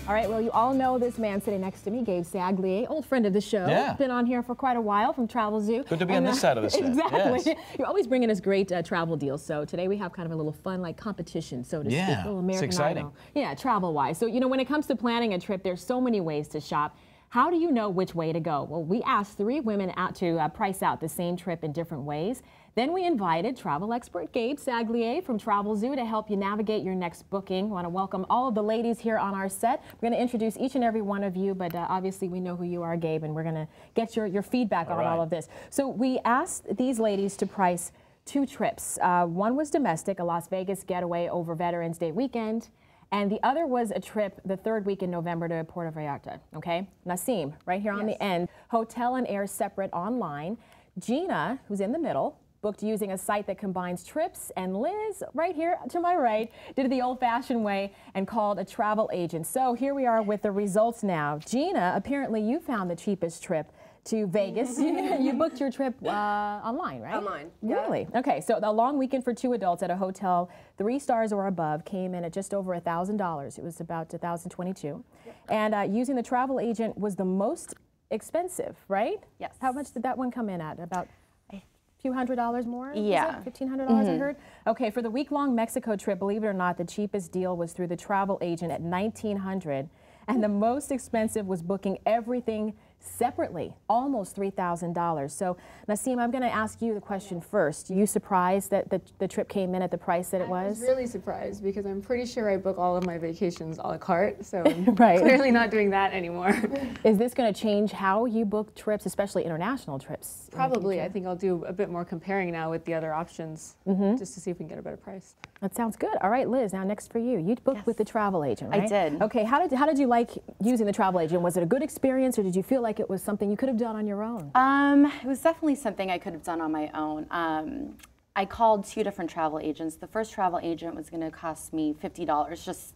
All right, well, you all know this man sitting next to me, Gabe Saglie, old friend of the show. Yeah. Been on here for quite a while from Travel Zoo. Good to be on this side of the set. Exactly. Yes. You're always bringing us great travel deals. So today we have kind of a little fun, like competition, so to speak. A little American it's exciting. Idol. Yeah, travel-wise. So, you know, when it comes to planning a trip, there's so many ways to shop. How do you know which way to go? Well, we asked 3 women out to price out the same trip in different ways. Then we invited travel expert Gabe Saglie from Travel Zoo to help you navigate your next booking. We want to welcome all of the ladies here on our set. We're going to introduce each and every one of you, but obviously we know who you are, Gabe, and we're going to get your feedback on all of this. So we asked these ladies to price 2 trips. One was domestic, a Las Vegas getaway over Veterans Day weekend. And the other was a trip the 3rd week in November to Puerto Vallarta, okay? Nasim, right here on the end, hotel and air separate online. Gina, who's in the middle, booked using a site that combines trips, and Liz, right here to my right, did it the old-fashioned way and called a travel agent. So here we are with the results now. Gina, apparently you found the cheapest trip to Vegas. You booked your trip online, right? Online. Really? Yeah. Okay, so the long weekend for 2 adults at a hotel 3 stars or above came in at just over $1,000. It was about $1,022. Yep. And using the travel agent was the most expensive, right? Yes. How much did that one come in at? About a few $100s more? Yeah. $1,500 I heard? Okay, for the week-long Mexico trip, believe it or not, the cheapest deal was through the travel agent at $1,900. And the most expensive was booking everything separately, almost $3,000. So, Nasim, I'm going to ask you the question first. Are you surprised that the trip came in at the price that it was? I was really surprised because I'm pretty sure I book all of my vacations a la carte, so I'm Right. clearly not doing that anymore. Is this going to change how you book trips, especially international trips? Probably. I think I'll do a bit more comparing now with the other options, just to see if we can get a better price. That sounds good. All right, Liz, now next for you. You booked with the travel agent, right? I did. Okay, how did you like using the travel agent? Was it a good experience, or did you feel like it was something you could have done on your own? It was definitely something I could have done on my own. I called 2 different travel agents. The first travel agent was going to cost me $50 just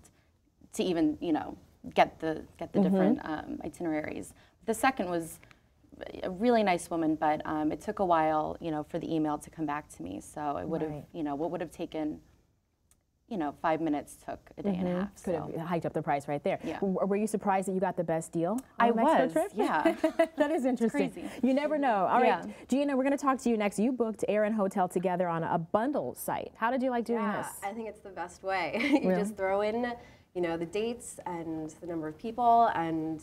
to even, you know, get the different itineraries. The second was a really nice woman, but it took a while, you know, for the email to come back to me. So it would have, you know, what would have taken, you know, 5 minutes took a day and a half. Could have hiked up the price right there. Yeah. Were you surprised that you got the best deal on I the Mexico was, trip? yeah. That is interesting. Crazy. You never know. All right, Yeah. Gina, we're going to talk to you next. You booked air and hotel together on a bundle site. How did you like doing this? I think it's the best way. You just throw in, you know, the dates and the number of people, and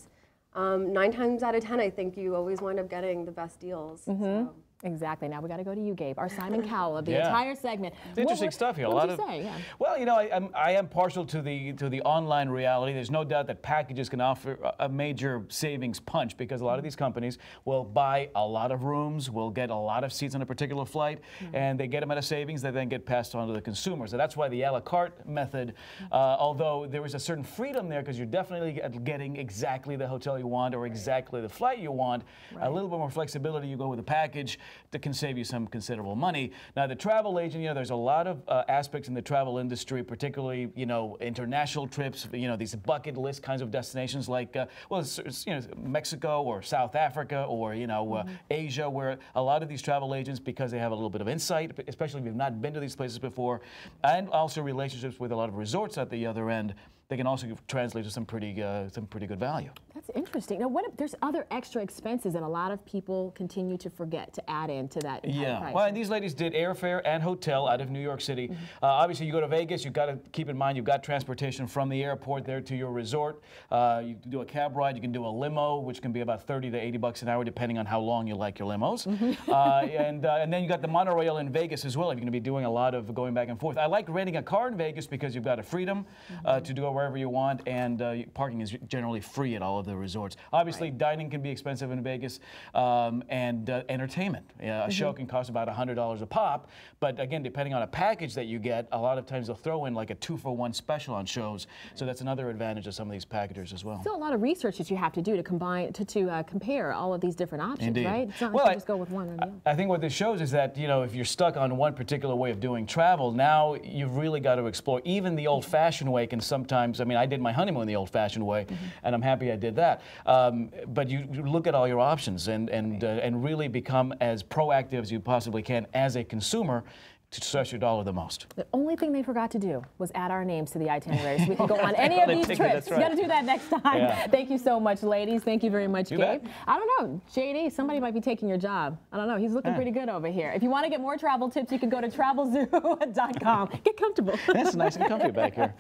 9 times out of 10, I think you always wind up getting the best deals. So. Exactly. Now we got to go to you, Gabe, our Simon Cowell of the entire segment. It's interesting stuff here. What would you say? Yeah. Well, you know, I am partial to the online reality. There's no doubt that packages can offer a major savings punch because a lot of these companies will buy a lot of rooms, will get a lot of seats on a particular flight, and they get them at a savings that then get passed on to the consumer. So that's why the a la carte method, although there is a certain freedom there because you're definitely getting exactly the hotel you want or exactly the flight you want, a little bit more flexibility. You go with a package that can save you some considerable money. Now, the travel agent, you know, there's a lot of aspects in the travel industry, particularly, you know, international trips, you know, these bucket list kinds of destinations like, well, it's, you know, Mexico or South Africa or, you know, Asia, where a lot of these travel agents, because they have a little bit of insight, especially if you've not been to these places before, and also relationships with a lot of resorts at the other end, they can also translate to some pretty good value. That's interesting. Now, what if there's other extra expenses that a lot of people continue to forget to add into that price? Well, and these ladies did airfare and hotel out of New York City. Obviously, you go to Vegas, you've got to keep in mind you've got transportation from the airport there to your resort. You can do a cab ride, you can do a limo, which can be about 30 to 80 bucks an hour, depending on how long you like your limos. And then you got the monorail in Vegas as well, if you're going to be doing a lot of going back and forth. I like renting a car in Vegas because you've got a freedom to do wherever you want, and parking is generally free at all of the resorts. Obviously, dining can be expensive in Vegas, and entertainment. A show can cost about $100 a pop, but again, depending on a package that you get, a lot of times they'll throw in like a 2-for-1 special on shows, so that's another advantage of some of these packages as well. Still a lot of research that you have to do to compare all of these different options, Indeed. right? It's not like you just go with one or the other. I think what this shows is that, you know, if you're stuck on one particular way of doing travel, now you've really got to explore. Even the old-fashioned way can sometimes, I mean, I did my honeymoon the old-fashioned way, and I'm happy I did that. But you look at all your options and really become as proactive as you possibly can as a consumer, to stretch your dollar the most. The only thing they forgot to do was add our names to the itinerary so we can go on any of these trips. That's right. You got to do that next time. Yeah. Thank you so much, ladies. Thank you very much, Gabe. Bet. I don't know, JD, somebody might be taking your job. I don't know. He's looking pretty good over here. If you want to get more travel tips, you can go to travelzoo.com. Get comfortable. That's nice and comfy back here.